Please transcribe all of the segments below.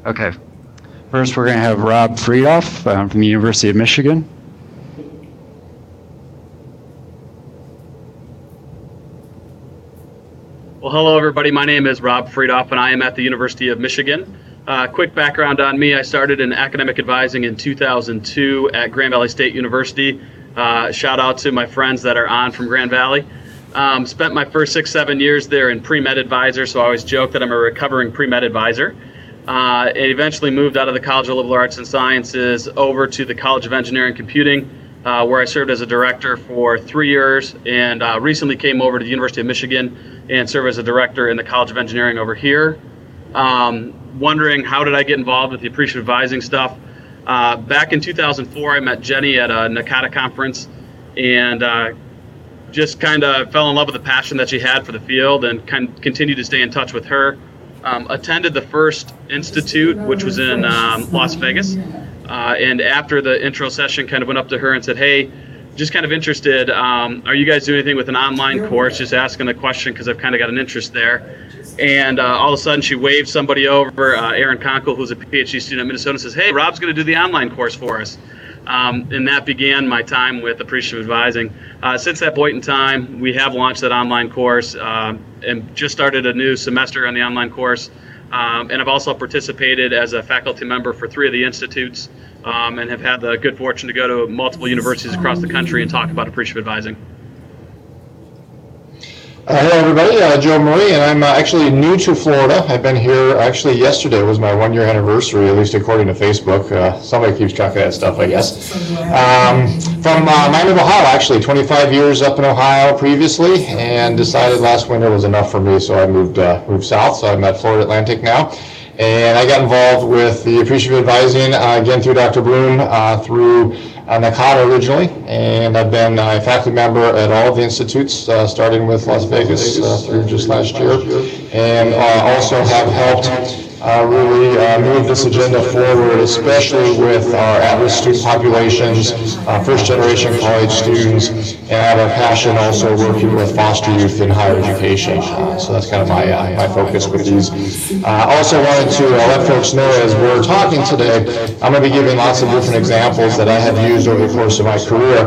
Okay. First, we're going to have Rob Friedoff from the University of Michigan. Well, hello, everybody. My name is Rob Friedoff, and I am at the University of Michigan. Quick background on me. I started in academic advising in 2002 at Grand Valley State University. Shout out to my friends that are on from Grand Valley. Spent my first 6-7 years there in pre-med advisor, so I always joke that I'm a recovering pre-med advisor. And eventually moved out of the College of Liberal Arts and Sciences over to the College of Engineering and Computing, where I served as a director for 3 years, and recently came over to the University of Michigan and served as a director in the College of Engineering over here. Wondering how did I get involved with the appreciative advising stuff? Back in 2004, I met Jenny at a NACADA conference, and just kind of fell in love with the passion that she had for the field, and continued to stay in touch with her. Attended the first institute, which was in Las Vegas, and after the intro session, kind of went up to her and said, hey, just kind of interested, are you guys doing anything with an online course? Just asking a question because I've kind of got an interest there. And all of a sudden she waved somebody over, Aaron Conkle, who's a PhD student at Minnesota, and says, hey, Rob's going to do the online course for us. And that began my time with appreciative advising. Since that point in time, we have launched that online course and just started a new semester on the online course. And I've also participated as a faculty member for 3 of the institutes, and have had the good fortune to go to multiple universities across the country and talk about appreciative advising. Hello everybody, Joe Murray, and I'm actually new to Florida. I've been here, actually yesterday was my 1-year anniversary, at least according to Facebook. Somebody keeps track of that stuff, I guess. From Miami, Ohio, actually, 25 years up in Ohio previously, and decided last winter was enough for me, so I moved south, so I'm at Florida Atlantic now. And I got involved with the appreciative advising, again through Dr. Bloom, through NACADA originally, and I've been a faculty member at all of the institutes, starting with Las Vegas through just last year, and also have helped really move this agenda forward, especially with our at-risk student populations, first-generation college students, and I have a passion also working with foster youth in higher education. So that's kind of my focus with these. I also wanted to let folks know as we're talking today, I'm going to be giving lots of different examples that I have used over the course of my career.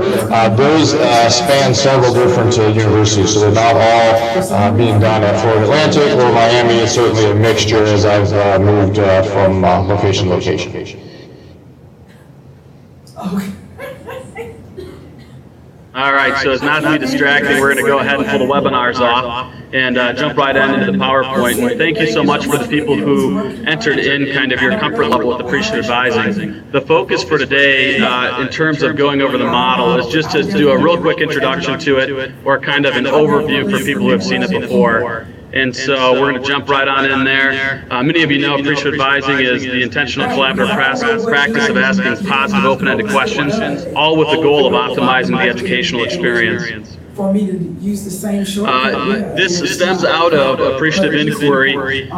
Those span several different universities, so they're not all being done at Florida Atlantic or Miami. It's certainly a mixture as I've moved from location to location. All right, so as not to be distracting, we're going to go ahead and pull the webinars off and jump right into the PowerPoint. And thank you so much for the people who entered in kind of your comfort level with appreciative advising. The focus for today, in terms of going over the model, is just to do a real quick introduction to it, or kind of an overview for people who have seen it before. And so we're going to jump right on in there. Many of you know appreciative advising is the intentional collaborative practice of asking positive open-ended questions, all with the goal of optimizing the educational experience. For me to use the same short. This stems out of appreciative inquiry,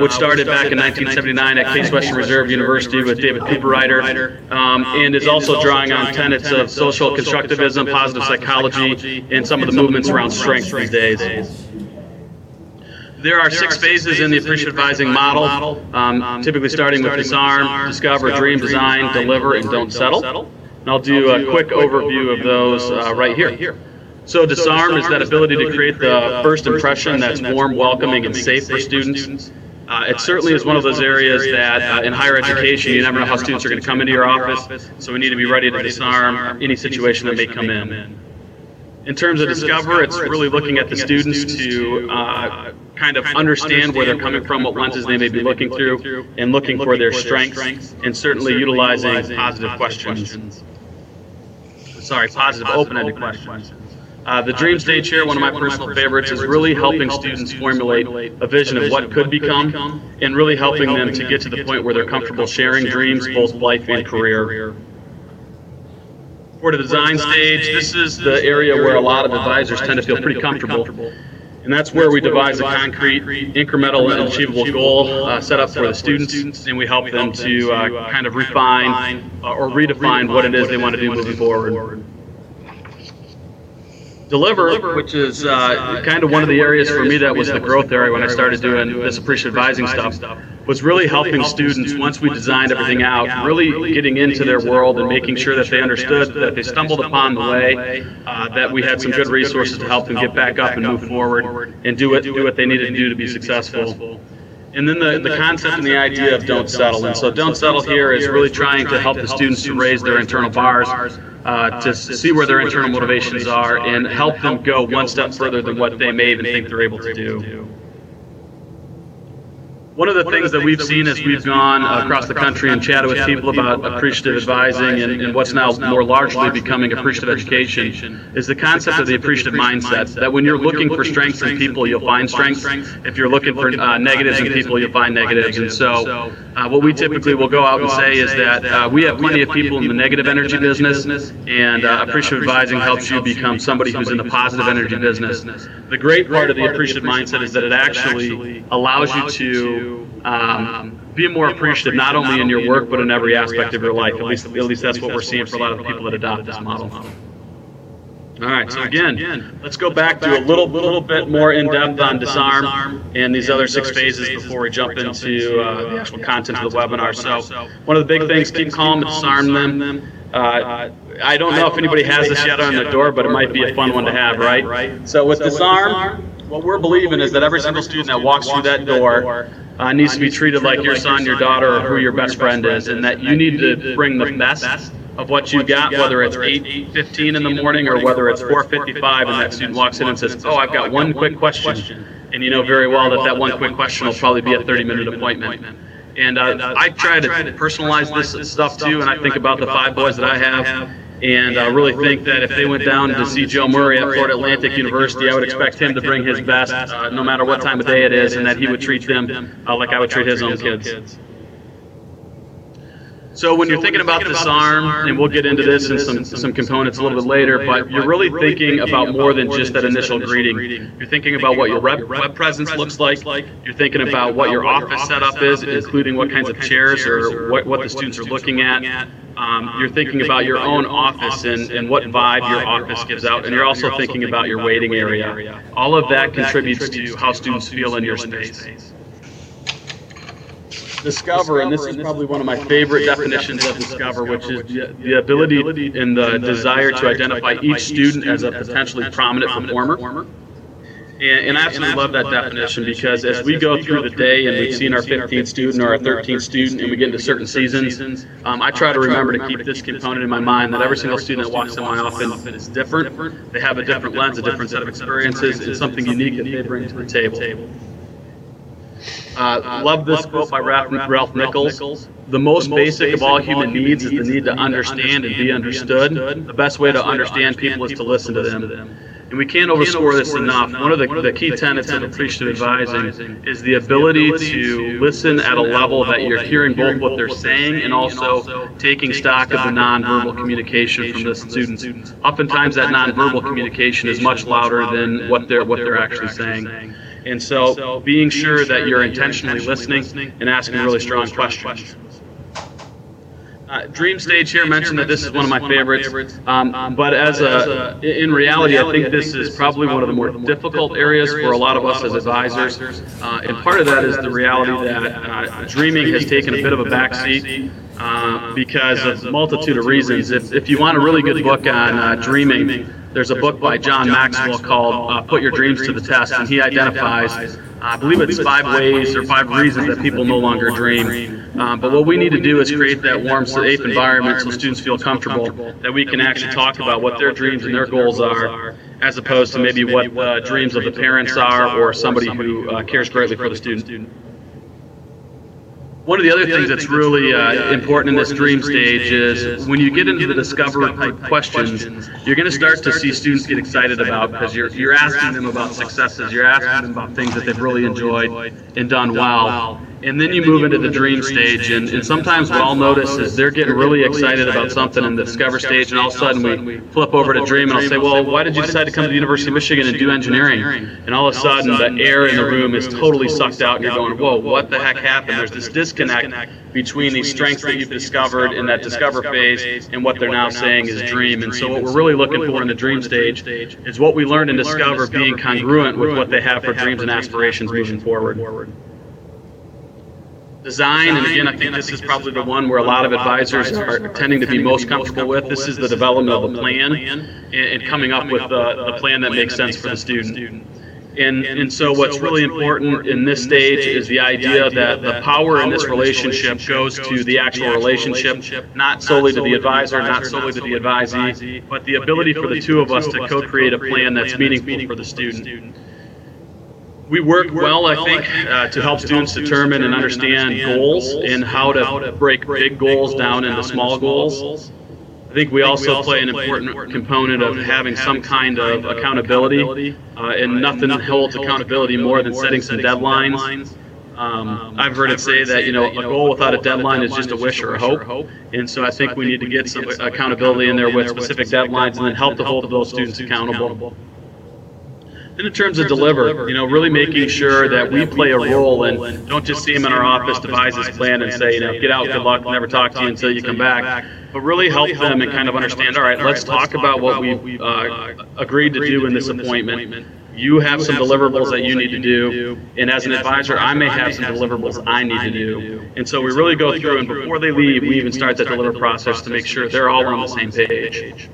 which started back in 1979 at Case Western Reserve University with David Cooperrider, and is also drawing on tenets of social constructivism, positive psychology, and some of the movements around strength these days. There are 6 phases in the appreciative advising model, typically starting with disarm, discover, dream, design, deliver, and don't settle. And I'll do a quick overview of those right here. So disarm is that ability to create the first impression that's warm, welcoming, and safe for students. It certainly is one of those areas that in higher education, you never know how students are going to come into your office, so we need to be ready to disarm any situation that may come in. In terms of discover, it's really looking at the students to kind of understand where they're coming from, what lenses they may be looking through, and looking for their strengths, and certainly utilizing positive questions. Positive open-ended questions. The dream stage here, one of my personal favorites, is really helping students formulate a vision of what could become, and really helping them to get to the point where they're comfortable sharing dreams, both life and career. For the design stage, this is the area where a lot of advisors tend to feel pretty comfortable. And that's where we devise a concrete, incremental, and achievable goal set up for the students, and we help them to kind of refine or redefine what it is they want to do moving forward. Deliver, which is kind of one of the areas for me that was the growth area when I started doing this appreciative advising stuff, was really helping students, once we designed everything out, really getting into their world and making sure that they understood that they stumbled upon the way, that we had some good resources to help them get back up and move forward and do what they needed to do to be successful. And then the concept and the idea of don't settle. And so don't settle here is really trying to help the students to raise their internal bars, to see where their internal motivations are and help them go one step further than what they may even think they're able to do. One of the things that we've seen as we've gone across the country and chatted with people about appreciative advising and what's now more largely becoming appreciative education is the concept of the appreciative mindset, that when you're looking for strengths in people, you'll find strengths. If you're looking for negatives in people, you'll find negatives. And so what we typically will go out and say is that we have plenty of people in the negative energy business, and appreciative advising helps you become somebody who's in the positive energy business. The great part of the appreciative mindset is that it actually allows you to be more appreciative, not only in your work, but in every aspect of your life. At least that's what we're seeing for a lot of the people that adopt this model. All right, so again, let's go back to a little bit more in depth on disarm and these other 6 phases before we jump into the actual content of the webinar. So one of the big things, keep calm and disarm them. I don't know if anybody has this yet on their door, but it might be a fun one to have, right? So with disarm, what we're believing is that every single student that walks through that door needs to be treated like your son, your daughter, or who your best friend is, and that you need to bring the best of what you got, whether it's 8:15 in the morning or whether it's 4:55 and that student walks in and says, oh, I've got one quick question. And you know very well that that one quick question will probably be a 30-minute appointment. And I try to personalize this stuff too, and I think about the 5 boys that I have, and I really think that if they went down to see Joe Murray at Florida Atlantic University, I would expect him to bring his best, no matter what time of day it is, and that he would treat them like I would treat his own kids. So when you're thinking about disarm, and we'll get into this in some components a little bit later, but you're really thinking about more than just that initial greeting. You're thinking about what your web presence looks like. You're thinking about what your office setup is, including what kinds of chairs or what the students are looking at. You're thinking about your own office and what vibe your office gives out, and you're also thinking about your waiting area. All of that contributes to how students feel in your space. Discover, and this is probably one of my favorite definitions of discover, which is the ability and the desire to identify each student as a potentially prominent performer. And I absolutely love that definition, because as we go through the day and we've seen our 15th student or our 13th student and we get into certain seasons, I try to remember to keep this component in my mind, that every single student that walks in my office is different. They have a different lens, a different set of experiences, and something unique that they bring to the table. Love this quote by Ralph Nichols. The most basic of all human needs is the need to understand and be understood. The best way to understand people is to listen to them. And we can't overscore this enough. One of the key tenets of appreciative advising is the ability to listen at a level that you're hearing both what they're saying and also taking stock of the nonverbal communication from the students. Oftentimes that nonverbal communication is much louder than what they're actually saying. And so being sure that you're intentionally listening and asking really strong questions. Dream stage here mentioned that this is one of my favorites, but in reality, I think this is probably one of the more difficult areas for a lot of us as advisors. And part of that is the reality that dreaming has taken a bit of a backseat because of a multitude of reasons. If you want a really good book on dreaming, there's a book by John Maxwell called Put Your Dreams to the Test, and he identifies, I believe it's 5 ways or 5 reasons that people no longer dream. But what we need to do is create that warm, safe environment so students feel comfortable that we can actually talk about what their dreams and their goals are, as opposed to maybe what the dreams of the parents are or somebody who cares greatly for the student. One of the other things that's really important in this dream stage is when you get into the discover type questions, you're going to start to see students get excited about, because you're asking them about successes, you're asking them about things that they've really enjoyed and done well. And then you move into the dream stage, and sometimes what I'll notice is they're getting really excited about something in the discover stage, and all of a sudden we flip over to dream, and I'll say, well, why did you decide to come to the University of Michigan and do engineering? And all of a sudden the air in the room is totally sucked out, and you're going, whoa, what the heck happened? There's this disconnect between these strengths that you've discovered in that discover phase and what they're now saying is dream. And so what we're really looking for in the dream stage is what we learned in discover being congruent with what they have for dreams and aspirations moving forward. Design, and again, I think this is probably the one where a lot of advisors are tending to be most comfortable with. This is the development of the plan and coming up with the plan that makes sense for the student. And so what's really important in this stage is the idea that the power in this relationship goes to the actual relationship, not solely to the advisor, not solely to the advisee, but the ability for the two of us to co-create a plan that's meaningful for the student. We work well, I think, to help students determine and understand goals and how to break big goals down into small goals. I think we also play an important component of having some kind of accountability, and nothing holds accountability more than setting some deadlines. I've heard it say that, a goal without a deadline is just a wish or a hope, and so I think we need to get some accountability in there with specific deadlines and then help to hold those students accountable. And in terms of deliver, really making sure that we play a role and don't just see them in our office, devise this plan and say, get out, good luck, never talk to you until you come back, but really help them and kind of understand, all right, let's talk about what we agreed to do in this appointment. You have some deliverables that you need to do, and as an advisor, I may have some deliverables I need to do. And so we really go through, and before they leave, we even start that deliver process to make sure they're all on the same page.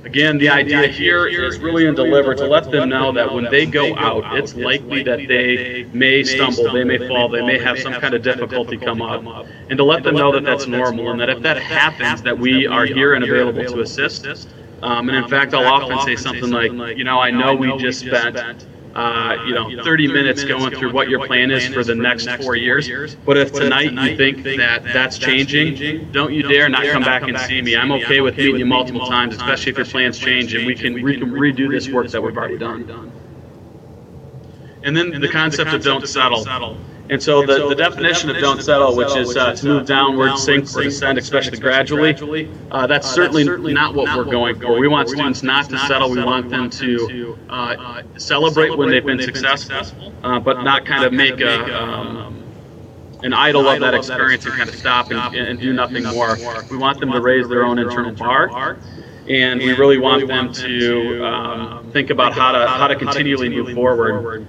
Again, the idea here is really in deliver to let them know that when they go out, it's likely that they may stumble, they may fall, they may have some kind of difficulty come up, and to let them know that that's normal, and that if that happens, that we are here and available to assist. And in fact, I'll often say something like, I know we just spent 30 minutes going through what your plan is for the next 4 years. But if tonight you think that that's changing, don't you dare not come back and see me. I'm okay with meeting you multiple times, especially if your plans change, and we can redo this work that we've already done. And then the concept of don't settle. And so the definition of don't settle, which is to move downward, sink, or descend, especially gradually, that's certainly not what we're going for. We want students not to settle. We want them to celebrate when they've been successful, but not kind of make an idol of that experience and kind of stop and do nothing more. We want them to raise their own internal bar, and we really want them to think about how to continually move forward.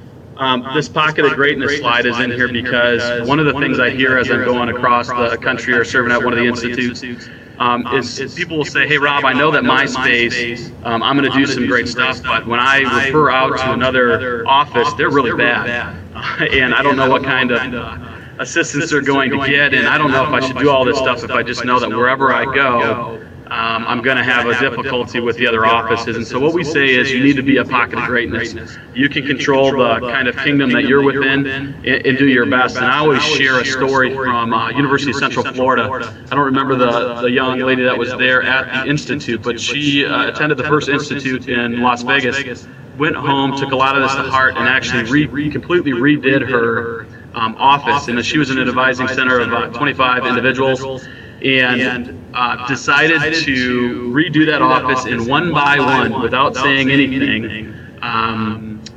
This pocket of greatness slide is in here because one of the things I hear as I'm going across the country or serving at one of the institutes is people will say, hey, Rob, I know that my space, I'm going to do some great stuff, but when I refer out to another office, they're really bad. And I don't know what kind of assistance they're going to get, and I don't know if I should do all this stuff if I just know that wherever I go, I'm going to have a difficulty with the other offices. And so what we say is you need to be a pocket of greatness. You can control the kind of kingdom that you're within and do your best. And I always share a story from University of Central Florida. I don't remember the young lady that was there at the institute, but she attended the first institute in Las Vegas, went home, took a lot of this to heart, and actually completely redid her office. And she was in an advising center of 25 individuals, and decided to redo that office, and one by one, without saying anything,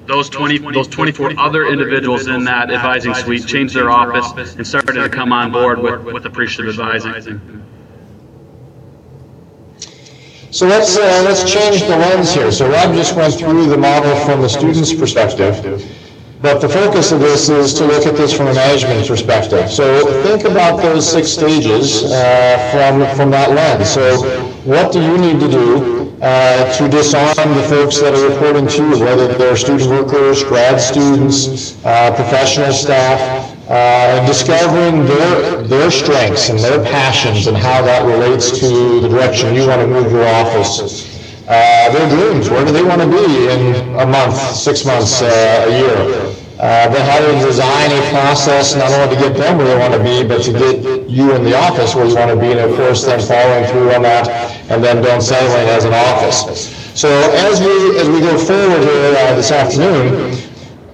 those 24 other individuals in that advising suite changed their office and started to come on board with appreciative advising. So let's change the lens here. So Rob just went through the model from the student's perspective. But the focus of this is to look at this from a management perspective. So think about those 6 stages from that lens. So what do you need to do to disarm the folks that are reporting to you, whether they're student workers, grad students, professional staff, and discovering their strengths and their passions and how that relates to the direction you want to move your office. Their dreams, where do they want to be in a month, 6 months, a year? Then how to design a process not only to get them where they want to be, but to get you in the office where you want to be, and of course then following through on that, and then don't settling as an office. So as we go forward here this afternoon,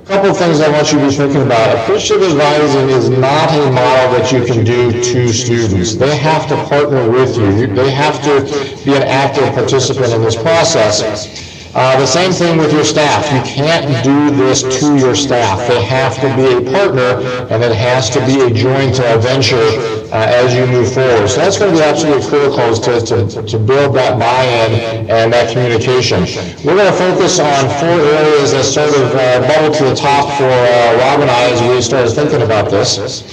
Couple of things I want you to be thinking about. Appreciative advising is not a model that you can do to students. They have to partner with you. They have to be an active participant in this process. The same thing with your staff. You can't do this to your staff. They have to be a partner, and it has to be a joint venture as you move forward. So that's going to be absolutely critical to build that buy-in and that communication. We're going to focus on 4 areas that sort of bubble to the top for Rob and I as we started thinking about this.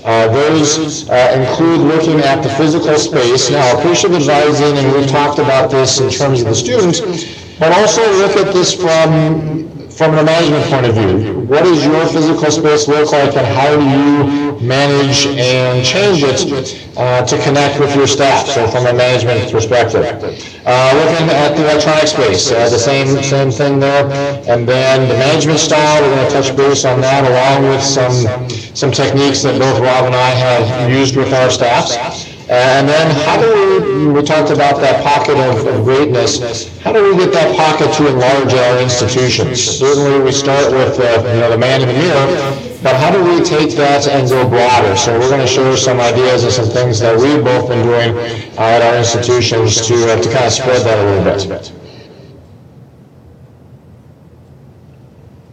Those include looking at the physical space. Now, appreciative advising, and we've talked about this in terms of the students, but also look at this from a management point of view. What does your physical space look like, and how do you manage and change it to connect with your staff? So from a management perspective. Looking at the electronic space, the same thing there. And then the management style, we're going to touch base on that, along with some techniques that both Rob and I have used with our staffs. And then how do we talked about that pocket of greatness, how do we get that pocket to enlarge our institutions? Certainly we start with the man in the mirror, but how do we take that and go broader? So we're going to show some ideas and some things that we've both been doing at our institutions to kind of spread that a little bit.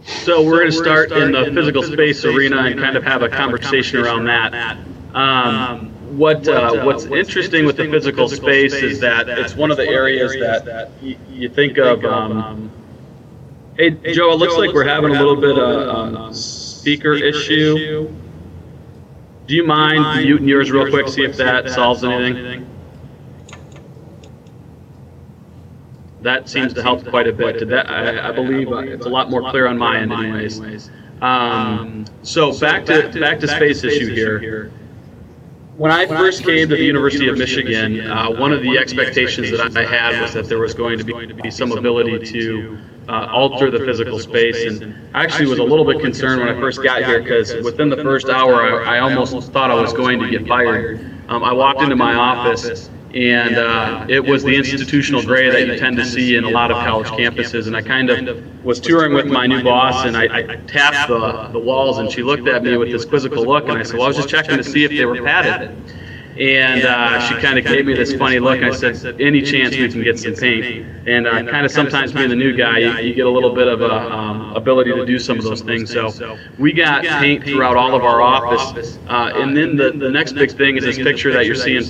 So we're going to start in the physical space arena and kind of have a conversation around that. What's interesting with the physical space is that it's one of the areas that you think of. Hey, Joe, it looks like we're having a little bit of speaker issue. Do you mind muting yours real quick, see if that solves anything? That seems to help quite a bit. I believe it's a lot more clear on my end anyways. So back to space issue here. When I first came to the University of Michigan, one of the expectations that I had was that there was going to be some ability to alter the physical space, and I actually was a little bit concerned when I first got here, because within the first hour I almost thought I was going to get fired. I walked into my office, and it was the institutional gray that you tend to see in a lot of college campuses, and I kind of was touring with my new boss, and I tapped the walls, and she looked at me with this quizzical look, and I said, well, I was just checking to see if they were padded. And she kind of gave me this funny look. I said, any chance we can get some paint? And kind of sometimes being the new guy, you get a little bit of a ability to do some of those things. So we got paint throughout all of our office. And then the next big thing is this picture that you're seeing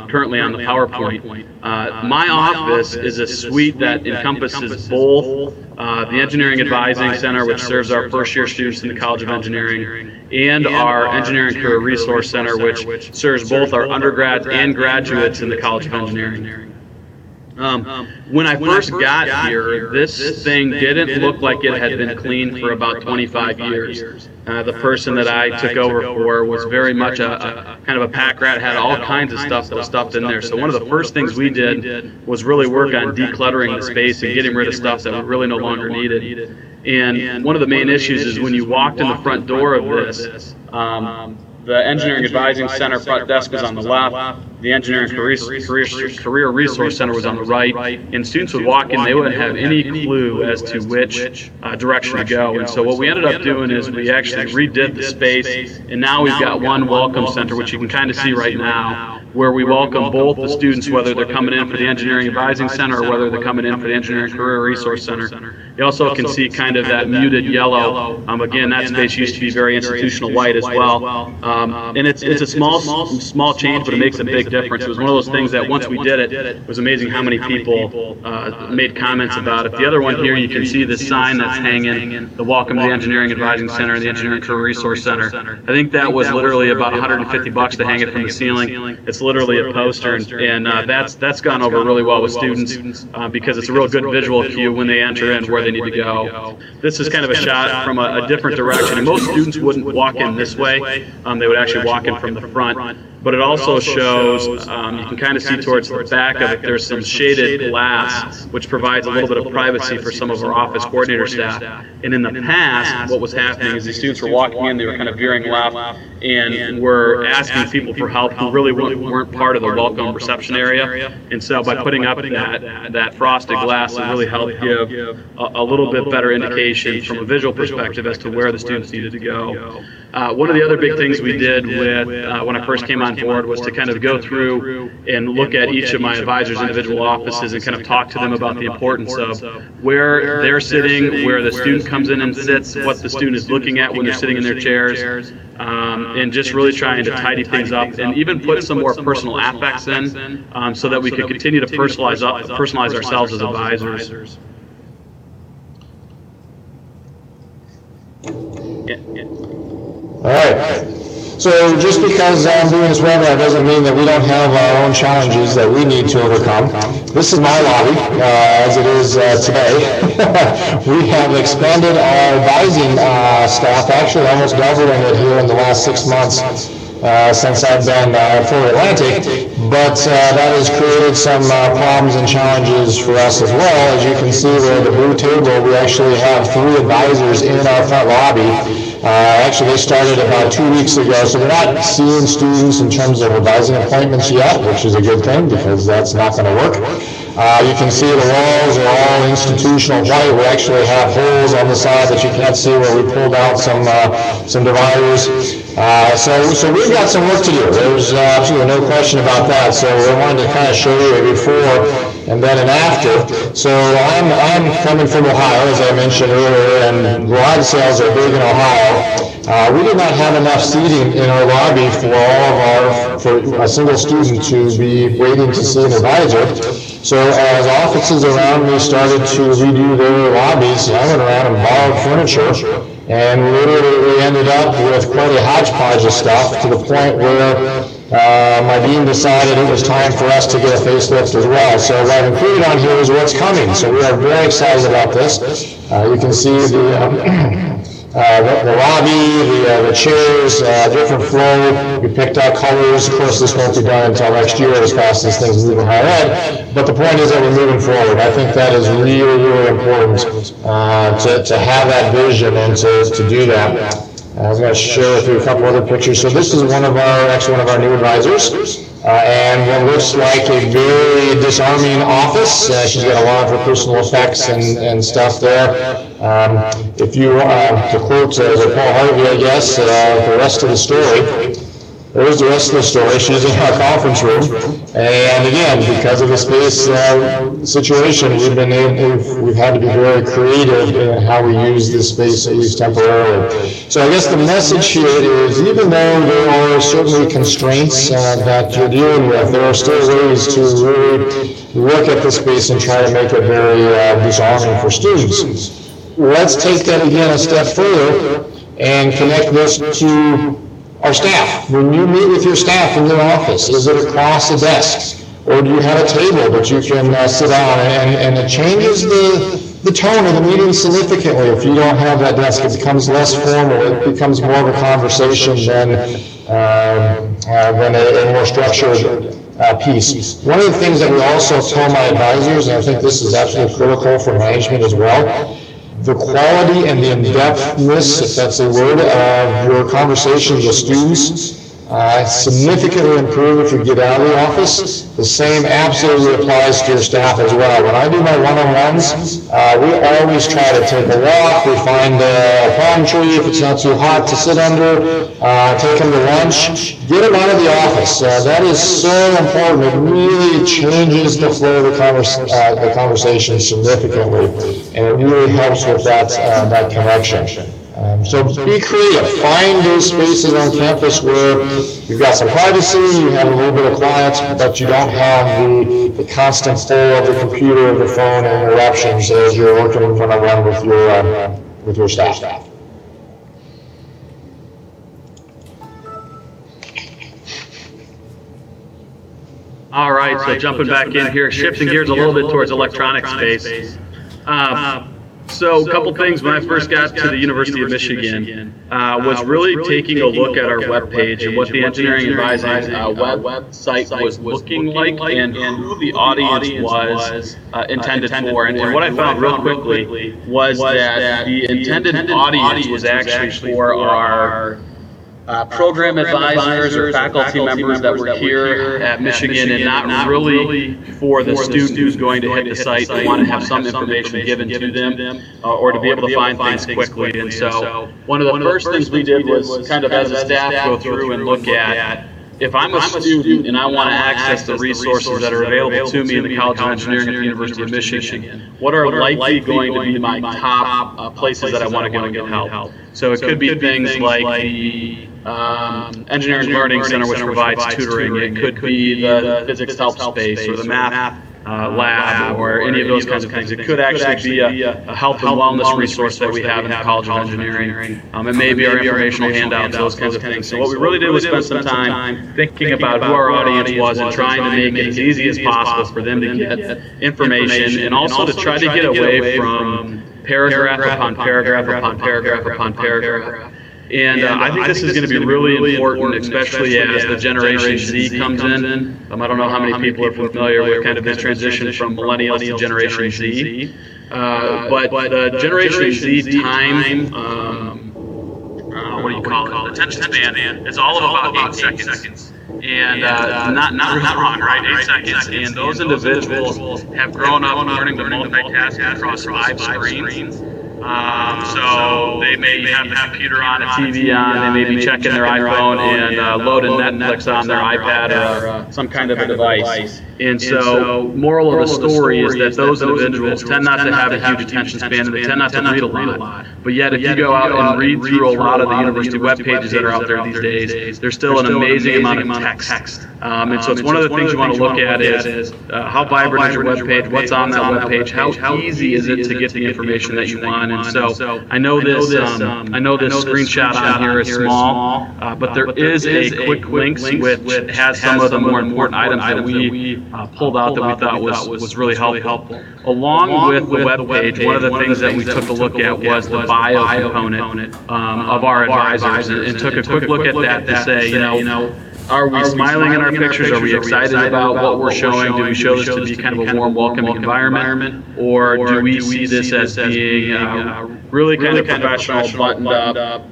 currently on the PowerPoint. My office is a suite that encompasses both the Engineering Advising Center, which serves our first-year students in the College of Engineering, and our Engineering Career Resource Center, which serves both our undergrads and graduates in the College of Engineering. When I first got here, this thing didn't look like it had been cleaned for about 25 years. The person that I took over for was very much a kind of a pack rat, had all kinds of stuff that was stuffed in there. So one of the first things we did was really work on decluttering the space and getting rid of stuff that we really no longer needed. And one of the main issues is when you walked in the front door of this, the Engineering Advising Center front desk was on the left, the Engineering Career Resource Center was on the right, and students would walk in, they wouldn't have any clue as to which direction to go. And so what we ended up doing is we actually redid the space, and now we've got one welcome center, which you can kind of see right now, where we welcome both the students, whether they're coming in for the Engineering Advising Center or whether they're coming in for the Engineering Career Resource Center. You also can see kind of that muted yellow. Again, that space used to be very institutional white as well. And it's a small change, but it makes a big difference. It was one of those things that once we did it, it was amazing how many people made comments about it. The other one here, you can see this sign that's hanging, the Welcome to the Engineering Advising Center and the Engineering Career Resource Center. I think that was literally about $150 to hang it from the ceiling. It's literally a poster, and that's gone over really well with students because it's a real good visual cue when they enter in where they need to go. This is kind of a shot from a different direction, and most students wouldn't walk in this way. They would actually walk in from the front. But it also shows, you can kind of see towards the back of it, there's some shaded glass, which provides a little bit of privacy for some of our office coordinator staff. And in the past, what was happening is these students were walking in, they were kind of veering left, and were asking people for help who really weren't part of the welcome reception area. And so by putting up that frosted glass, it really helped give a little bit better indication from a visual perspective as to where the students needed to go. One of the other big things we did with when I first came on board was to kind of go through and look at each of my advisors' individual offices and kind of talk to them about the importance of where they're sitting, where the student comes in and sits, what the student is looking at when they're sitting in their chairs, and just really trying to tidy things up and even put some more personal affects in so that we could continue to personalize ourselves as advisors. All right. So just because I'm doing this webinar doesn't mean that we don't have our own challenges that we need to overcome. This is my lobby, as it is today. We have expanded our advising staff, actually almost doubling it here in the last 6 months since I've been Florida Atlantic. But that has created some problems and challenges for us as well. As you can see there, the blue table, we actually have 3 advisors in our front lobby. Actually, they started about 2 weeks ago, so we're not seeing students in terms of advising appointments yet, which is a good thing because that's not going to work. You can see the walls are all institutional white. We actually have holes on the side that you can't see where we pulled out some dividers. So we've got some work to do. There's absolutely no question about that. So we wanted to kind of show you a before and then an after. So I'm coming from Ohio, as I mentioned earlier, and garage sales are big in Ohio. We did not have enough seating in our lobby for a single student to be waiting to see an advisor. So as offices around me started to redo their lobbies, I went around and borrowed furniture, and we ended up with quite a hodgepodge of stuff to the point where my dean decided it was time for us to get a facelift as well. So what I've included on here is what's coming. So we are very excited about this. You can see the lobby, the chairs, different flow. We picked out colors. Of course, this won't be done until next year as fast as things move in higher ed. But the point is that we're moving forward. I think that is really, really important to have that vision and to do that. I'm going to share with you a couple other pictures. So this is one of our new advisors. And what looks like a very disarming office. She's got a lot of her personal effects and stuff there. If you, to quote Paul Harvey, I guess, the rest of the story, there's the rest of the story. She's in our conference room. And again, because of the space situation, we've had to be very creative in how we use this space, at least temporarily. So I guess the message here is, even though there are certainly constraints that you're dealing with, there are still ways to really look at the space and try to make it very disarming for students. Let's take that again a step further and connect this to our staff. When you meet with your staff in your office, is it across the desk? Or do you have a table that you can sit on? And it changes the tone of the meeting significantly. If you don't have that desk, it becomes less formal. It becomes more of a conversation than a more structured piece. One of the things that we also tell my advisors, and I think this is absolutely critical for management as well, the quality and the in-depthness, if that's a word, of your conversations with students significantly improve if you get out of the office. The same absolutely applies to your staff as well. When I do my one-on-ones, we always try to take a walk. We find a palm tree if it's not too hot to sit under, take them to lunch, get them out of the office. That is so important. It really changes the flow of the conversation significantly, and it really helps with that connection. So be creative. Find those spaces on campus where you've got some privacy, you have a little bit of quiet, but you don't have the constant flow of the computer or the phone and interruptions as you're working one-on-one with your staff. All right, so jumping back in here, shifting gears a little bit towards electronic space. So a couple things when I first got to the University of Michigan was really taking a look at our webpage and what the engineering advising website was looking like and who the audience was intended for. And what I found real quickly was that the intended audience was actually for our program advisors or faculty members that were here at Michigan and not really for the student who's going to hit the site and want to have some information given to them or to be able to find things quickly. And so one of the first things we did was kind of as a staff go through and look at, if I'm a student and I want to access the resources that are available to me in the College of Engineering at the University of Michigan, what are likely going to be my top places that I want to go and get help? So it could be things like the Engineering Learning Center, which provides tutoring. It could be the Physics Help Space or the Math Lab or any of those kinds of things. It could actually be a health and wellness resource that we have in the College of Engineering. It may be our informational handouts, those kinds of things. So what we really did was spend some time thinking about who our audience was and trying to make it as easy as possible for them to get information and also to try to get away from paragraph upon paragraph upon paragraph upon paragraph. And I think this is going to be really important, especially as the Generation Z comes in. I don't know how many people are familiar with kind of this transition from millennials to Generation Z. But the Generation Z time, what do you call it? Attention span is all of about 8 seconds. And not wrong, right? 8 seconds. And those individuals have grown up learning to multitask across 5 screens. So they may have the computer on, a TV on, they may be checking their iPhone and loading Netflix on their iPad or some kind of a device. And so, moral of the story is that those individuals tend not to have a huge attention span and they tend not to read a lot. But yet, if you go out and read through a lot of the university web pages that are out there these days, there's still an amazing amount of text. And so, it's one of the things you want to look at is how vibrant is your web page, what's on that web page, how easy is it to get the information that you want. And so, I know this screenshot on here is small, but there is a quick links which has some of the more important items that we pulled out that we thought was really helpful. Along with the web page, one of the things that we took a look at was the bio component of our advisors, and took a quick look at that to say, are we smiling in our pictures? Are we excited about what we're showing? Do we show this to be kind of a warm, welcoming environment? Or do we see this as being really kind of professional, buttoned up,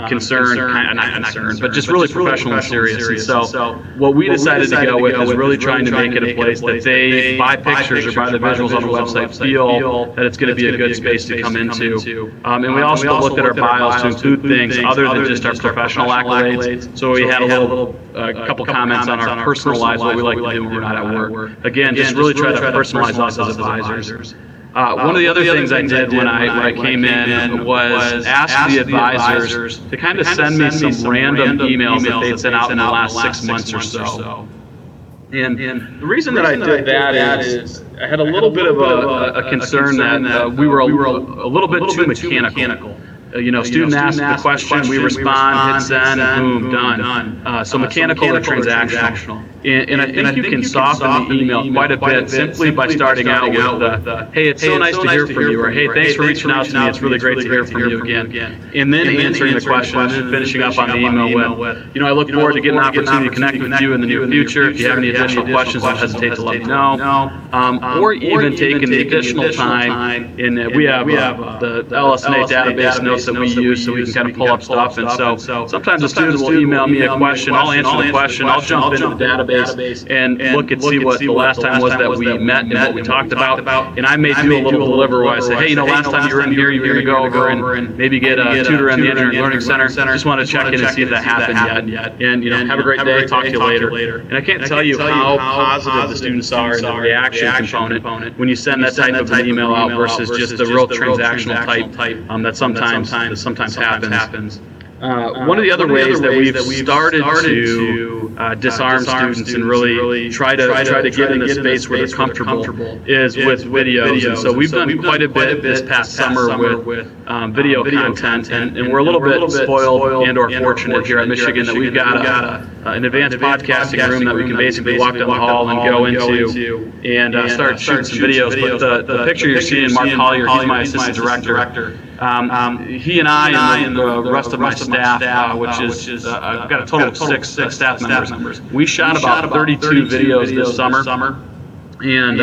concerned, not concerned, but just really professional and serious? And so what we decided to go with is really trying to make it a place that they, by pictures or by the visuals on the website, feel that it's going to be a good space to come into. And we also looked at our bios to include things other than just our professional accolades. So we had a couple comments on our personal lives, what we like to do when we're not at work. Again, just really try to personalize us as advisors. One of the other things I did when I came in was ask the advisors to kind of send me some random emails that they'd sent out in the last 6 months or so. And the reason that I did that is I had a little bit of a concern that we were a little bit too mechanical. Student asks the question, we respond, hit send, boom, done. So mechanical or transactional. And I think you can soften the email quite a bit simply by starting out with the, hey, it's so nice to hear from you, or hey, thanks for reaching out to me, it's really great to hear from you again. And then answering the question and then finishing up on the email with, I look forward to getting an opportunity to connect with you in the near future. If you have any additional questions, don't hesitate to let me know. Or even taking the additional time, and we have the LSNA database notes that we use so we can kind of pull up stuff. And so sometimes a student will email me a question, I'll answer the question, I'll jump into the database and look and see what the last time was that we met and what we talked about. And I may do a little deliver where I say, hey, last time you were in here, you were going to go over and maybe get a tutor in the Engineering Learning Center. Just want to check in and see if that happened yet. And have a great day, talk to you later. And I can't tell you how positive the students are in the reaction component when you send that type of an email out versus just the real transactional type that sometimes happens. One of the other ways that we've started to disarm students and really try to get in a space where they're comfortable is with videos. And so we've done quite a bit this past summer with video content, and we're a little bit spoiled and or fortunate here at Michigan that we've got an advanced podcasting room that we can basically walk down the hall and go into and start shooting some videos. But the picture you're seeing, Mark Collier, he's my assistant director. He and I and the rest of my staff, which is I've got a total of six staff members. We shot about 32 videos this summer, and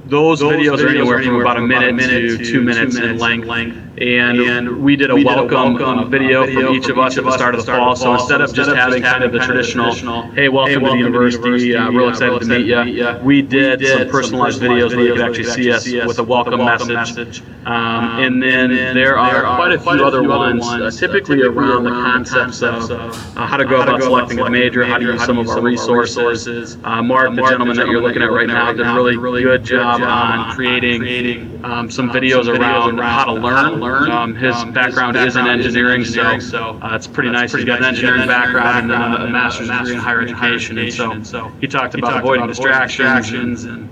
those videos are anywhere from about a minute to 2 minutes in length. And we did a welcome video from each of us at the start of the fall. So instead of just having kind of the traditional, hey, welcome to the university, real excited to meet you, we did some personalized videos where you could actually see us with a welcome message. And then there are quite a few other ones, typically around the concepts of how to go about selecting a major, how to use some of our resources. Mark, the gentleman that you're looking at right now, did a really good job on creating some videos around how to learn. His background is in engineering, so it's pretty nice. He's got an engineering background and a master's degree in higher education, and so he talked about avoiding distractions and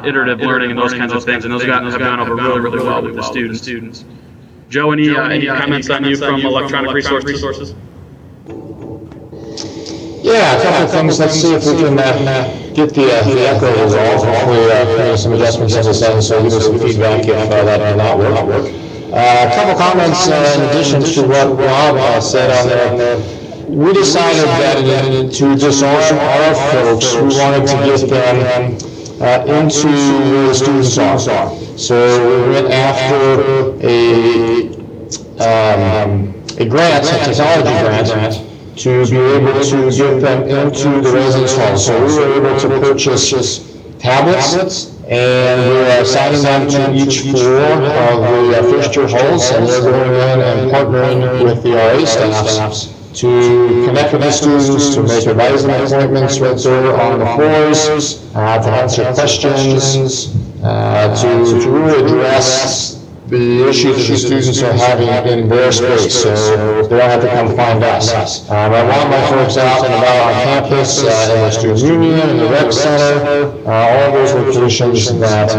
iterative learning and those kinds of things, and those have gone over really well with the students. Joe, any comments on you from electronic resources? Yeah, a couple of things. Let's see if we can get the echo resolved. Hopefully, some adjustments as I said, so give us some feedback if that did not work. A couple comments in addition to what Rob said on there. We decided that to disarm our folks, we wanted to get them into where the students are. So we went after a grant, a technology grant, to be able to get them into the residence hall. So we were able to purchase tablets, and we're assigning them to each floor of the first-year halls, and they're going in and partnering with the RA staffs to connect with the students, to make advising appointments right there on the floors, to answer questions, to really address the issues that the students are having in their space, so they don't have to come find us. I want my folks out and about on campus, in the student union, in the rec center, all of those locations that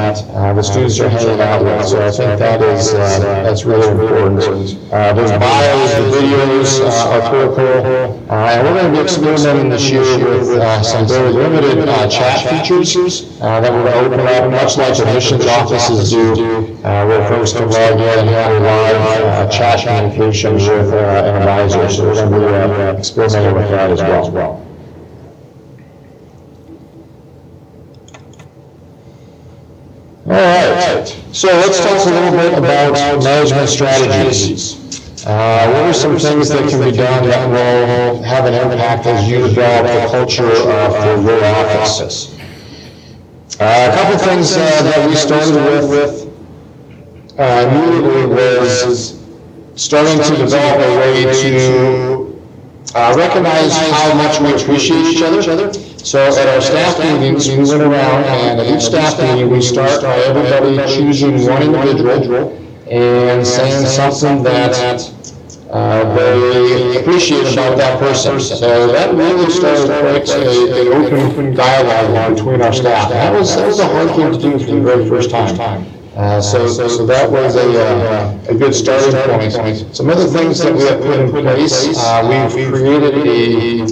the students are hanging out with. So I think that's really important. Those bios, the videos are critical, and we're going to be experimenting this year with some very limited chat features that we're going to open up, much like admissions offices do, where folks can log in and have a live chat communication with an advisor. So we're going to be experimenting with that as well. All right, so let's talk a little bit about management strategies. What are some things that can be done that will have an impact as you develop the culture for your office? A couple things that we started with immediately was starting to develop a way to recognize how much we appreciate each other. So at our staff meetings, we went around, and at each staff meeting, we start by everybody choosing one individual and saying something that they appreciate about that person. So that really started quite an open dialogue between our staff. That was a hard thing to do for the very first time. So that was a good starting point. Some other things that we have put in place, we've created a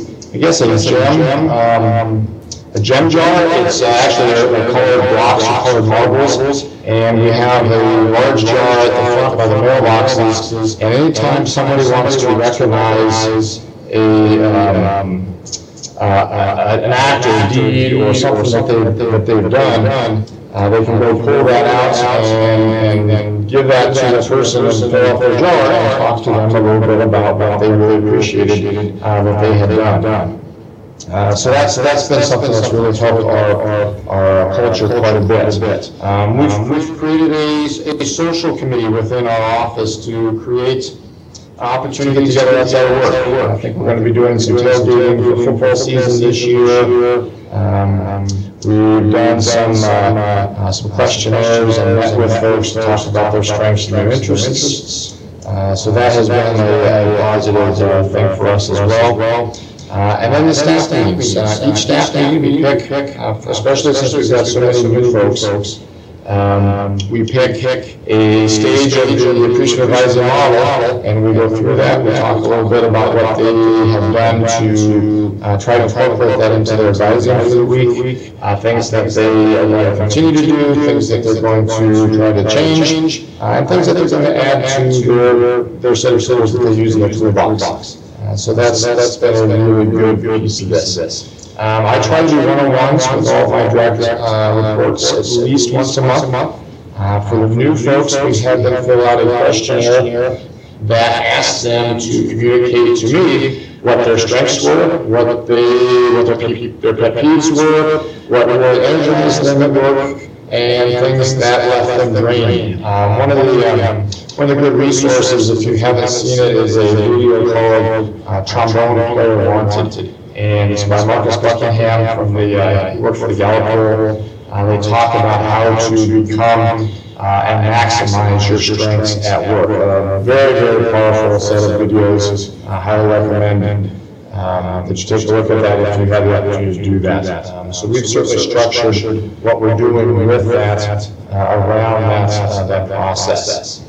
gem jar. It's actually they're colored blocks or colored marbles, and we have a large jar at the front by the mailboxes, and anytime somebody wants to recognize an act or deed or something that they've done, they can go pull that out and give that to the person and fill up their jar and talk to them a little bit about what they really appreciated that they had done. So that's been something that's really helped our culture quite a bit. We've created a social committee within our office to create opportunity to get together outside of work. I think we're going to be doing some tailgating for football season this year. We've done some questionnaires and met with folks to talk about their strengths and their interests. So that has been a positive thing for us as well. And then the staff meetings. Each staff meeting we pick, especially since we've got so many new folks, we pick a stage of the appreciative advising model, and we go through that. We talk a little bit about what they have done to try to incorporate that into their advising for the week, things that they are going to continue to do, things that they're going to try to change, and things that they're going to add to their set of skills that they use in their toolbox. So that's been a really good piece of this. I try to do one-on-ones with all of my direct reports at least once a month. For the new folks, we had them fill out a questionnaire that asked them to communicate to me what their strengths were, what their pet peeves were, what were the energies them at work, and things that left them drained. One of the good resources, if you haven't seen it, is a video called "Trombone Player Wanted," and it's by Marcus Buckingham from he worked for the Gallup. They talk about how to become and maximize your strengths at work. Very, very powerful set of videos. I highly recommend that you take a look at that if you have the opportunity to do that. So we've certainly structured what we're doing with that around that process.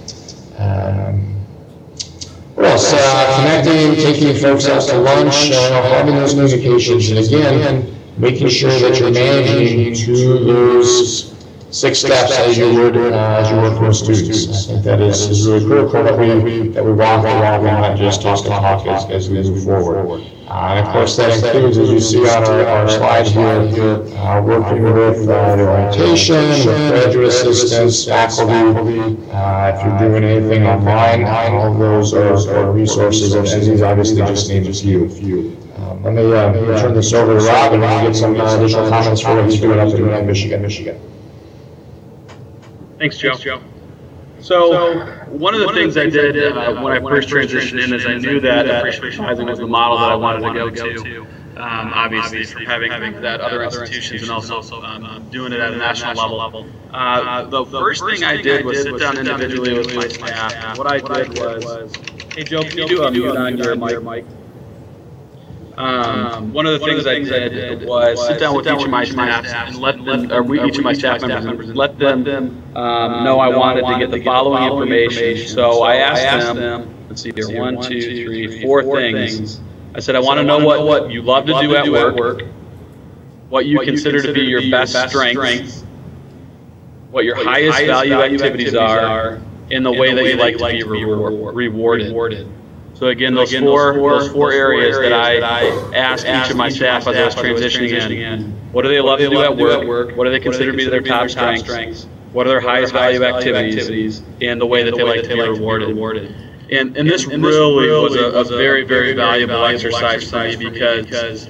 What else? Connecting, taking folks out to lunch, having those communications, and again, making sure that you're managing to those 6 steps as you would work with students. I think that is really critical that we walk the walk and not just talk as we move forward. And of course that includes, as you see on our slide here, working with the orientation, with graduate assistants, faculty. If you're doing anything online, all of those are resources, and these obviously just named a few. Let me turn this over to Rob, and we'll get some additional comments for what he's doing up in Michigan. Thanks, Joe. So one of the things I did when I first transitioned in is I knew that appreciation advising was the model that I wanted to go to. Obviously, from having that other institutions and also doing it at a national level. The first thing I did was sit down individually with my staff. And what I did was, hey Joe, can you do a mute on your mic? One of the things I did was sit down with each of my staff and each of my staff members and let them know I wanted to get the following information. So I asked them, let's see here, 1, 2, 3, 4 things. I said, I want to know what you love to do at work, what you consider to be your best strengths, what your highest value activities are, and the way that you like to be rewarded. So again, those four areas that I asked each of my staff as I was transitioning in. What do they love to do at work? What do they consider to be their top strengths? What are their highest value activities? And the way that they like to be rewarded. And this really was a very, very valuable exercise for me because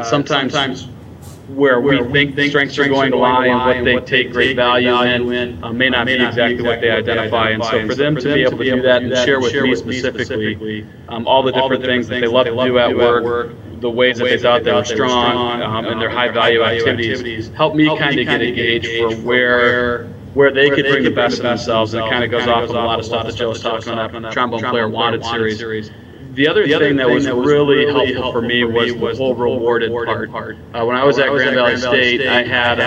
sometimes where we think strengths are going to lie and what they take great value in may not be exactly what they identify. And so for them to be able to do that and share with me specifically all the different things that they love to do at work, the ways that they thought they were strong, and their high value activities, helped me kind of get a gauge for where they could bring the best of themselves. And it kind of goes off of a lot of stuff that Joe was talking on that Trombone Player Wanted series. The other thing that was really helpful for me was the whole rewarded part. When I was at Grand Valley State, I had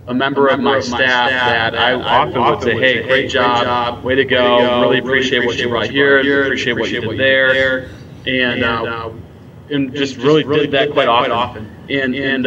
a member of my staff that I often would say, hey, great job, way to go, really appreciate what you brought here, appreciate what you did there, and just really did that quite often. And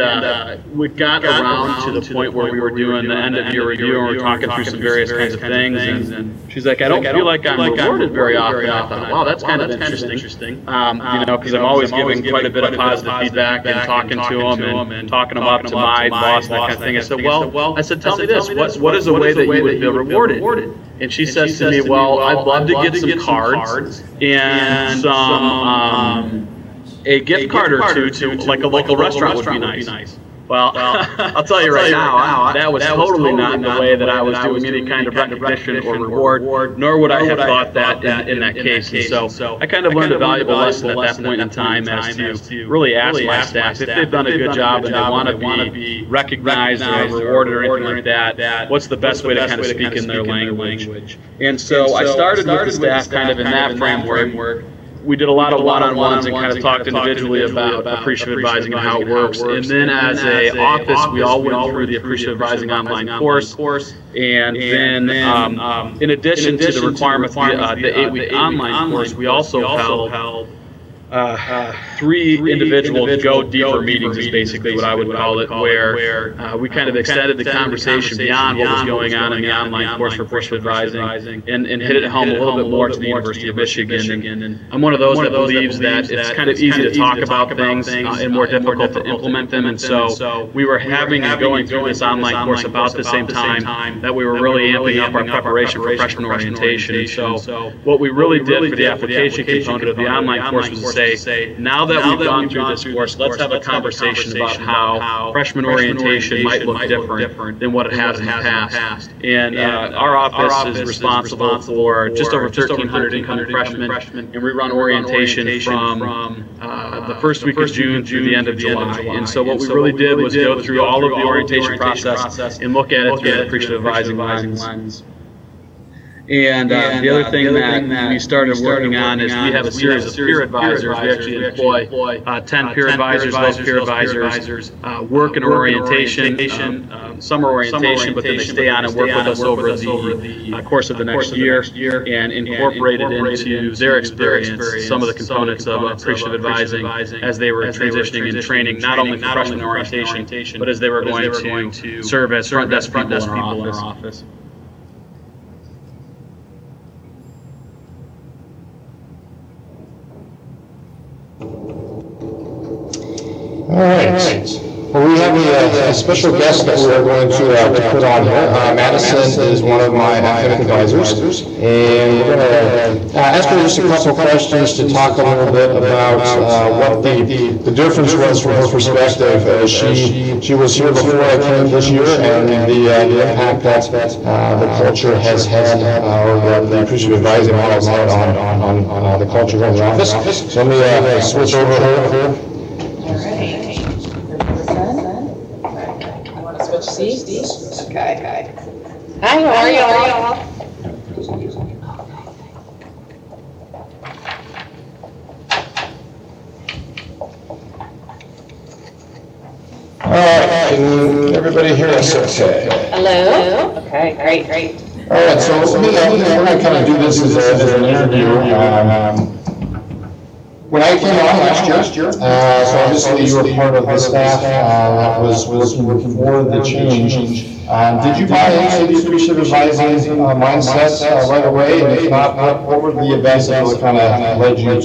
we got around to the point where we were doing the end of year review and we were talking through some various kinds of things. And she's like, I don't feel like I'm rewarded very often. I thought, wow, that's kind of interesting. Because I'm always giving quite a bit of positive feedback and talking to them and talking them up to my boss and that kind of thing. I said, tell me this, what is a way that you would feel rewarded? And she says to me, well, I'd love to get some cards and some a gift card or two to like a local restaurant would be nice. Well, I'll tell you right now, that was totally not the way that I was doing any kind of recognition or reward, nor would I have thought that in that case. And so I kind of learned a valuable lesson at that point in time as to really ask my staff if they've done a good job and they want to be recognized or rewarded or anything like that, what's the best way to kind of speak in their language. And so I started with the staff kind of in that framework. We did a lot of one-on-ones and kind of talked individually about appreciative advising and how it works. And then as a office, we all went through the appreciative advising online course. And then in addition to the requirements, the 8-week online course, we also held three individual go deeper meetings is basically what I would call it, where we kind of extended the conversation beyond what was going on in the online course for freshman advising and hit it home a little bit more to the University of Michigan. And I'm one of those that believes that it's kind of easy to talk about things and more difficult to implement them. And so we were having and going through this online course about the same time that we were really amping up our preparation for freshman orientation. And so what we really did for the application component of the online course was to say, now that we've gone through this course, let's have a conversation about how freshman orientation might look different than what it has in the past. And our office is responsible for just over 1,300 incoming freshmen, and we run orientation from the first week of June through the end of July. And so what we really did was go through all of the orientation process and look at it through an appreciative advising lens. And the other thing that we started working on is we have a series of peer advisors. We actually employ 10 peer advisors. Those peer advisors work in orientation, summer orientation, but then they stay on and work with us over the course of the next year and incorporate it into their experience, some of the components of appreciative advising as they were transitioning and training, not only for freshman orientation, but as they were going to serve as front desk people in our office. All right. Well, we have a special guest that we're going to put on here. Madison is one of my academic advisors, and we're going to ask her just a couple questions to talk a little bit about what the difference was from her perspective. She was here before I came this year, and the impact that the culture has had, or the appreciative advising model has had on the culture in the office. So let me switch over here. Seats? Okay. Hi, how are you? All right, can everybody hear us okay? Hello? Okay, great. All right, so we're going to kind of do this as an interview. When I came on last year, so obviously you were part of the staff that was working for the change. Did you buy into the appreciative advising mindset right away? And if not, what were the events that kind of led you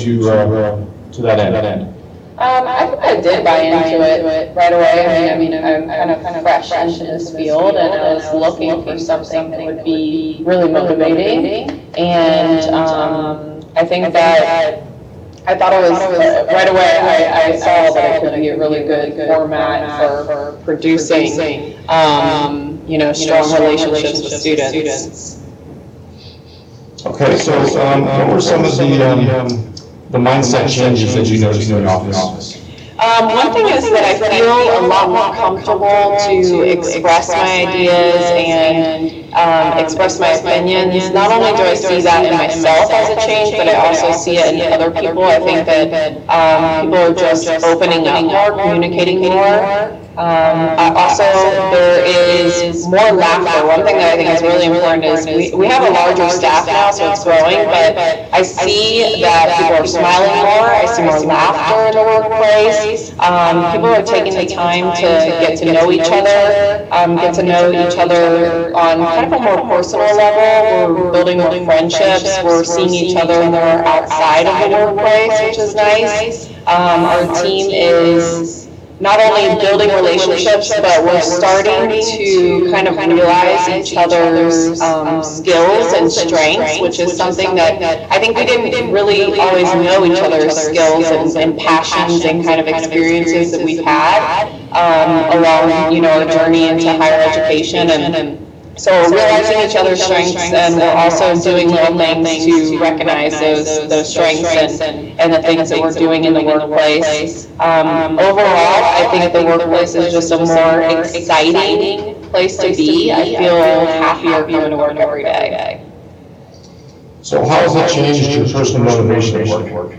to that end? I think I did buy into it right away. I mean, I'm kind of fresh into this field, and I was looking for something that would be really motivating. And I think that I thought it was right away. I saw that it could be a really good format for producing, strong relationships with students. Okay, so what were some of the mindset changes that you noticed in the office? One thing is that I feel a lot more comfortable to express my ideas and express my opinions. Not only do I see that in myself as a change, but I also see it in other people. I think that people are just opening up more, communicating more. Also, there is more laughter. One thing that I think is really important is we have a larger staff now, so it's growing, but I see that people are smiling more. I see more laughter in the workplace. People are taking the time to get to know each other, get to know each other on kind of a more personal level. We're building more friendships. We're seeing each other more outside of the workplace, which is nice. Our team is not only building relationships, but we're starting to kind of realize each other's skills and strengths, which is something that I think we didn't really always know each other's skills and passions and kind of experiences that we've had along, our journey into higher education. And so we're realizing each other's strengths, and we're also doing little things to recognize those strengths and the things that we're doing in the workplace. Overall, I think the workplace is just a more exciting place to be. I feel happier coming to work every day. So how has that changed your personal motivation at work?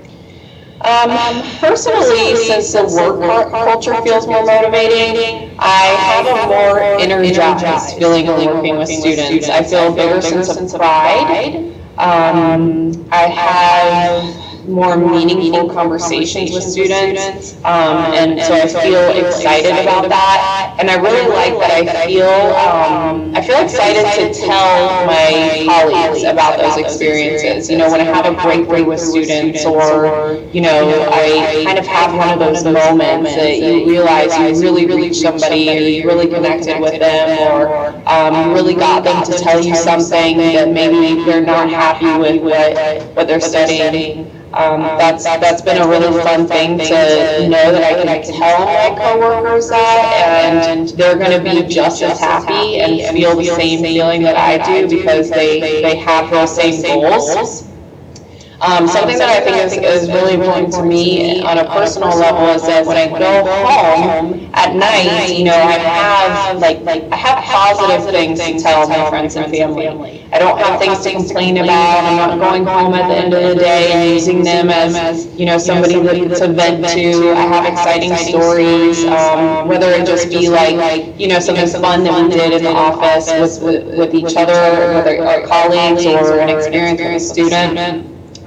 Personally, since the work culture feels more motivating, I have a more energized feeling of working with students. I feel a bigger sense of pride. I have more meaningful conversations with students. And so I feel excited about that. And I really like that I feel excited to tell my colleagues about those experiences. You know, when I have a breakthrough with students, or, you know, I kind of have one of those moments that you realize you really reached somebody, or you really connected with them, or you really got them to tell you something that maybe they're not happy with what they're studying. That's been a really fun thing to know that I can tell my coworkers that, and they're going to be just as happy and feel the same feeling that I do, because they have those same goals. Something that I think is really important to me on a personal level is that when I go home at night, you know, I have positive things to tell my friends and family. I don't have things to complain about. I'm not going home at the end of the day and using them as, you know, somebody to vent to. I have exciting stories, whether it just be like, you know, something fun that we did in the office with each other, whether our colleagues, or an experience with a student.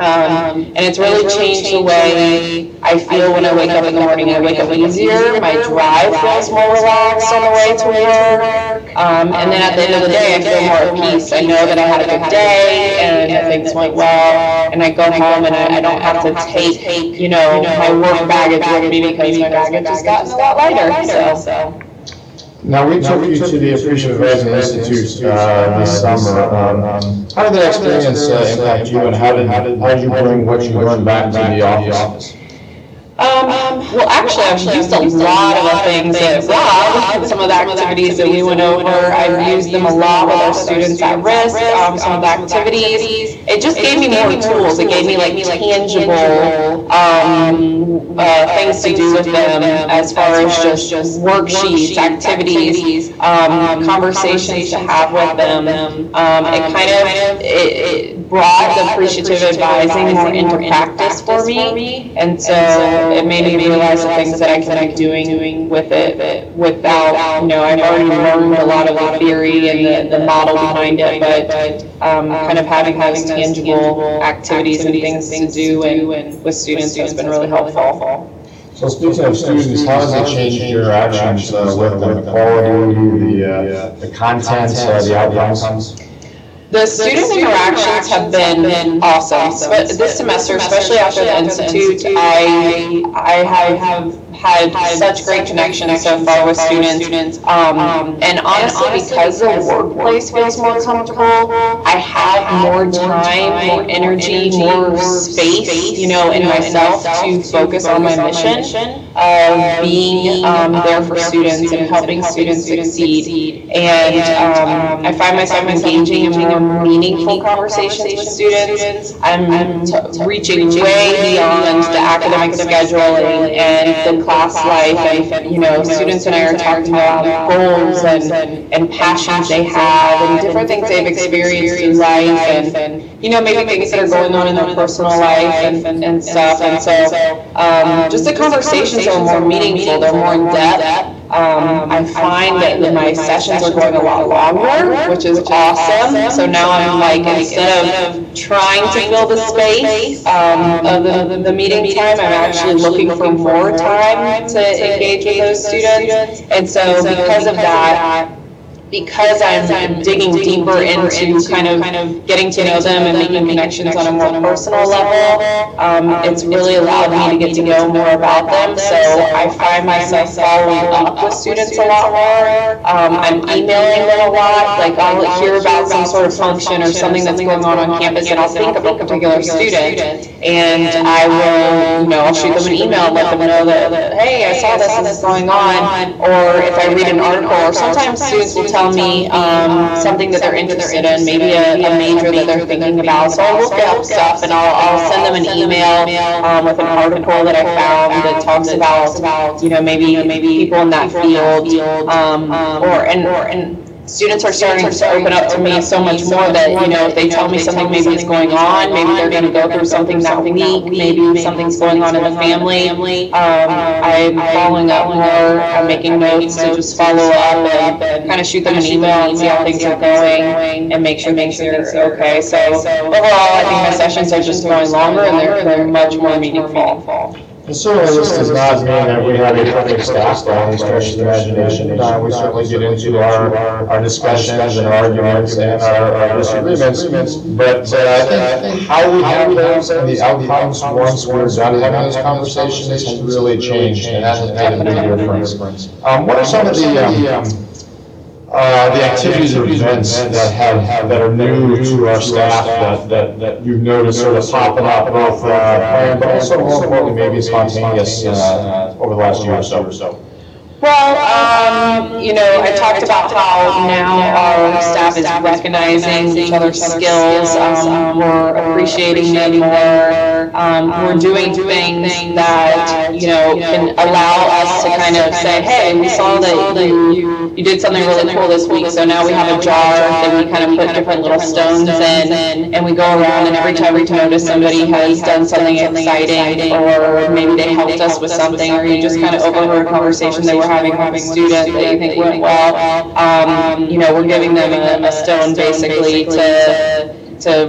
And it's really changed the way I feel when I wake up in the morning. I wake up easier, my drive feels more relaxed on the way to work, and then at the end of the day I feel more at peace. I know that I had a good day and things went well, and I go home and I don't have to take, you know, my work baggage with me, because my baggage has gotten a lot lighter. So. Now, we took you to the Appreciative Advising Institute this summer. How did that experience impact you, and how did you bring what you learned back to the office? Well, actually, I've used a lot of the things that Rob, some of the activities that we went over, I've used them a lot with our students at risk, some of the activities. It just gave me more tools. It gave me like tangible things to do with them, as far as just worksheets, activities, conversations to have with them. It brought the appreciative advising more into practice for me, and so it made me realize the things that I can be doing with it without, you know, I've already learned a lot of the theory and the model behind it, but kind of having those tangible activities and things to do and with students has been really helpful. So speaking of students, how has it changed your interactions with them, the quality, the content, the outcomes? The student interactions have been awesome. This semester, especially after the Institute, I have had such great connections so far with students. And honestly, because the workplace feels more comfortable, I have more time, more energy, more space, you know, in myself to focus on my mission of being there for students and helping students succeed. And I find myself engaging in more meaningful conversations with students. I'm reaching way beyond the academic scheduling and the class life, and, you know, students and I are talking about goals and passions they have, and different things they've experienced in life, and you know, maybe things that are going on in their personal life and stuff. And so just the conversations are more meaningful, they're more in depth. I find that my sessions are going a lot longer, which is awesome. So now I'm like, instead of trying to fill the space of the meeting time, I'm actually looking for more time to engage with those students. And so because of that, because I'm digging deeper into kind of getting to know them and making connections on a more personal level, it's really allowed me to get to know more about them. So I find myself following up with students a lot more. I'm emailing them a lot. Like, I'll hear about some sort of function or something that's going on campus, and I'll think of a particular student, and I will, you know, I'll shoot them an email and let them know that, hey, I saw this is going on. Or if I read an article, or sometimes students will tell me something that they're interested in, maybe a major that they're thinking about. So I'll look up stuff and I'll send them an email with an article that I found that talks about, you know, maybe people in that field, and students are starting to open up to me so much more that, if they tell me something maybe is going on, maybe they're going to go through something that week, maybe something's going on in the family. I'm following up more, I'm making notes to just follow up and kind of shoot them an email and see how things are going and make sure things are okay. So overall, I think my sessions are just going longer and they're much more meaningful. And certainly this does not mean that we have a perfect staff by any stretch of the imagination. We certainly get into our discussions and arguments and our disagreements, but I think how we have those and the outcomes once we're done having those conversations has really changed, and that has made a big difference. What are some of the activities or events that are new to our staff that you've noticed sort of popping up, both planned, but also more importantly, maybe spontaneous over the last year or so? Well, I talked about how now our staff is recognizing each other's skills, we're appreciating them more, we're doing things that, can allow us to kind of say, hey, we saw that you did something really cool this week, so now we have a jar that we kind of put different little stones in, and we go around, and every time we notice somebody has done something exciting, or maybe they helped us with something, or you just kind of overheard a conversation they were having with a student that you think went well, we're giving them a stone basically to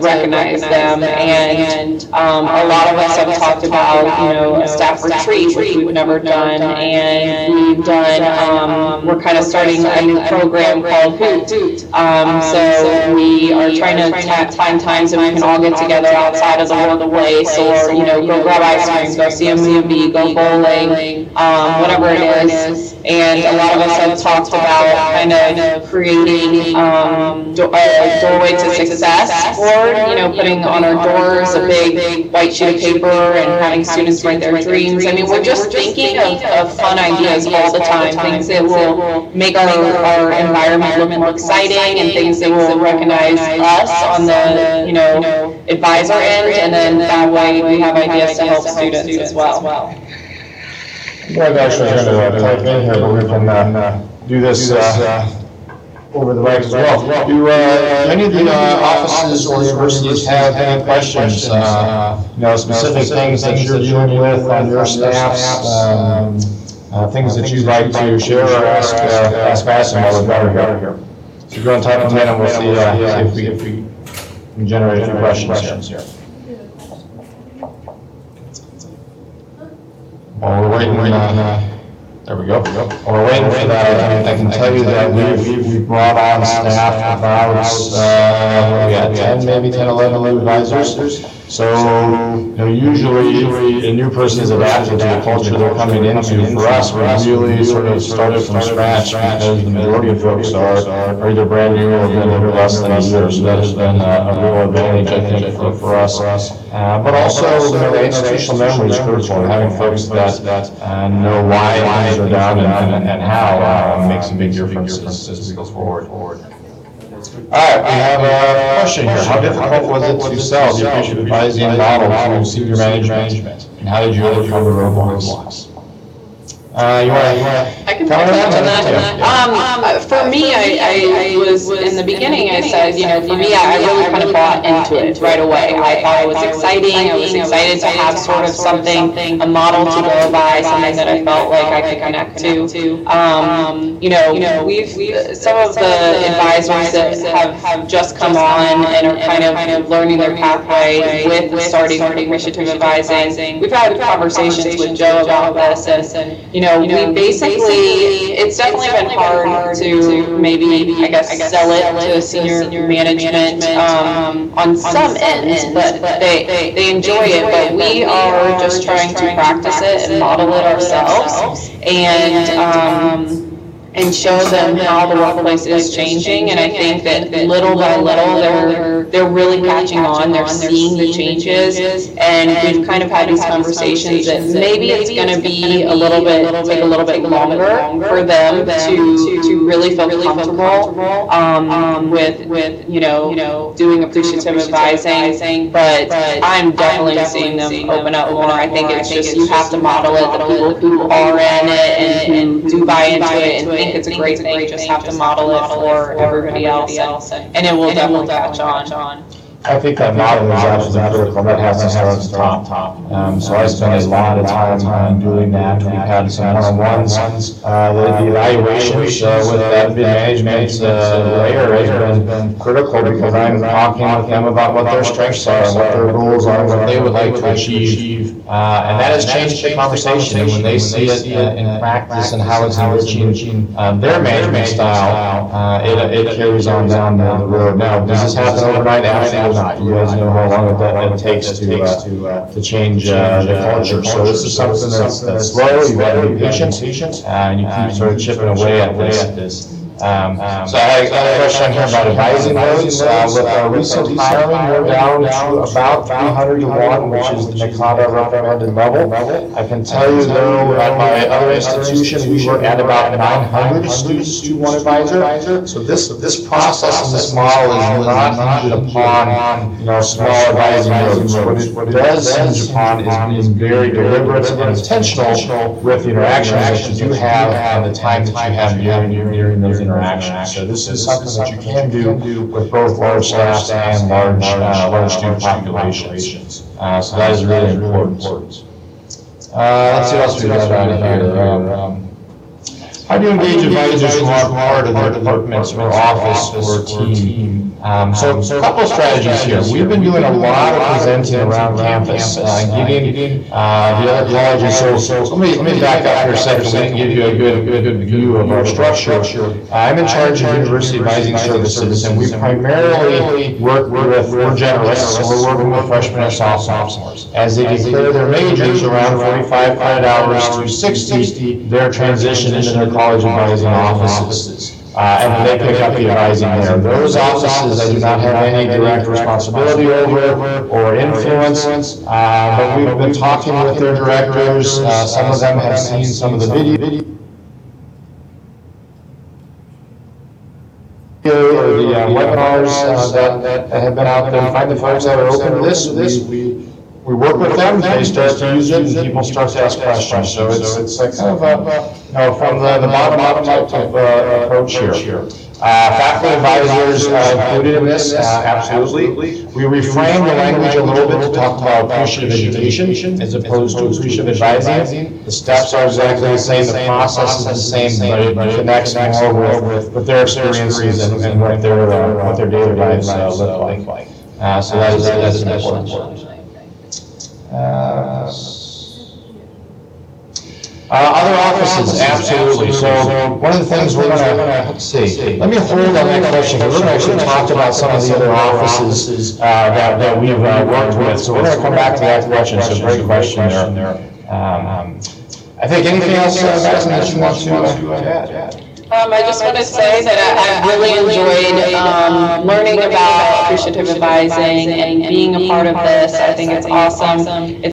recognize them, and a lot of us have talked about, a staff retreat, which we've never done, and we've done, we're kind of starting a new program called Hoot. So we are trying to find times that we can all get together outside of the workplace, or, go grab ice cream, go see a movie, go bowling, whatever it is. And a lot of us have talked about kind of creating a doorway to success board, putting on our doors a big white sheet of paper and having students write their dreams. I mean, we're just thinking of fun ideas all the time, things that will make our environment look more exciting, and things that will recognize us on the, advisor end, and then that way we have ideas to help students as well. Well, actually, I'm going to type in here, but we can do this over the mic as well. Do any of the offices or universities have any questions? Specific things that you're dealing with on your staffs, things that you'd like to share or ask Madison while we're here. So go and type them in, and we'll see if we can generate a few questions here. While we're waiting, there we go. While we're waiting for that, I can tell you that we've brought on staff about 10, 11 new advisors. So, usually a new person is adapting to the culture they're coming into. For us, we really sort of started from scratch because the majority of folks are either brand new or been here less than a year. So that has been a real advantage, I think, for us. But also, the institutional memory is critical. Having folks that know why things are down and how makes a big difference as we go forward. All right, we have a question here. How difficult was it to sell the appreciative advising model to senior management? And how did you overcome the roadblocks? I can touch on that. For me, I was, in the beginning, I said, for me, I really kind of bought into it right away. I thought it was exciting. I was excited to have sort of something, a model to go by, something that I felt like I could connect to. Some of the advisors that have just come on and are kind of learning their pathway with starting appreciative advising. We've had conversations with Joe about this, and we basically, it's definitely been hard to maybe, I guess, sell it to senior management on some ends, but they enjoy it, but we are just trying to practice it and model it ourselves, and show them how the workplace is changing. And I think that little by little, they're really catching on, they're seeing the changes, and we've kind of had these conversations that maybe it's going to be take a little bit longer for them to really feel comfortable with doing appreciative advising, but I'm definitely seeing them open up more. I think it's just, you have to model it, the people who are in it it and do buy into it and think it's a great thing, just have to model it for everybody else, and it will definitely catch on. I think that model is absolutely critical. That has to start at the top. So I spend a lot of time doing that. We've had some one-on-ones. The evaluations with that management layer has been critical because I'm talking with them about what their strengths are, what their goals are, what they would like to achieve. And that has changed the conversation. And when they see it in practice and how it's enriching their management style, it carries on down the road. Now, does this happen overnight? Absolutely not. You guys know how long it takes to change the culture. So this is something that's slow. You've got to be patient, and you keep sort of chipping away at this. So I got a question here about advising loads. With our recent hiring, we're down to about 300 to 1, which is the NACADA recommended level. I can tell you though, at my other institution, we were at about 900 students to one advisor. So this process and this model is not hinged upon small advising loads. What it does hinge upon is being very deliberate and intentional with the interactions that you do have and the time that you have during those interactions. So this is something that you can do with both large staffs and large student populations. So that is really important. Let's see what else we got out here. How do you engage advisors who aren't part of their departments or office or team? So a couple of strategies here. We've been doing a lot of presenting around campus, giving the other colleges. So let me back up here a second so we can give you a good view of our structure. I'm in charge of University Advising Services, and we primarily work with, we're generalists, so we're working with freshmen and sophomores. As they declare their majors around 45 credit hours to 60, they're transitioned into their college advising offices. And then they pick up the advising there. Those offices I do not have any direct responsibility over or influence, but we've been talking with their directors. Some of them have seen some of the video or the webinars that have been out there. Find the folks that are open to this. We work with them, they start to use it, and people start to ask questions. So it's like kind of from the bottom-up type of approach here. Faculty advisors included in this, absolutely. We reframe the language a little bit to talk about appreciative education as opposed to appreciative advising. The steps are exactly the same, the process is the same, but it connects more with their experiences and what their daily lives look like. So that's important. Other offices, absolutely. So one of the things we're going to, let's see, let me hold on that question, because we're going to actually talk about some of the other offices that we've worked with. So we're going to come back to that question. So great question there. I think anything else, Madison, that you want to add? I just want to say that I really enjoyed learning about appreciative advising and being a part of this. I think it's awesome.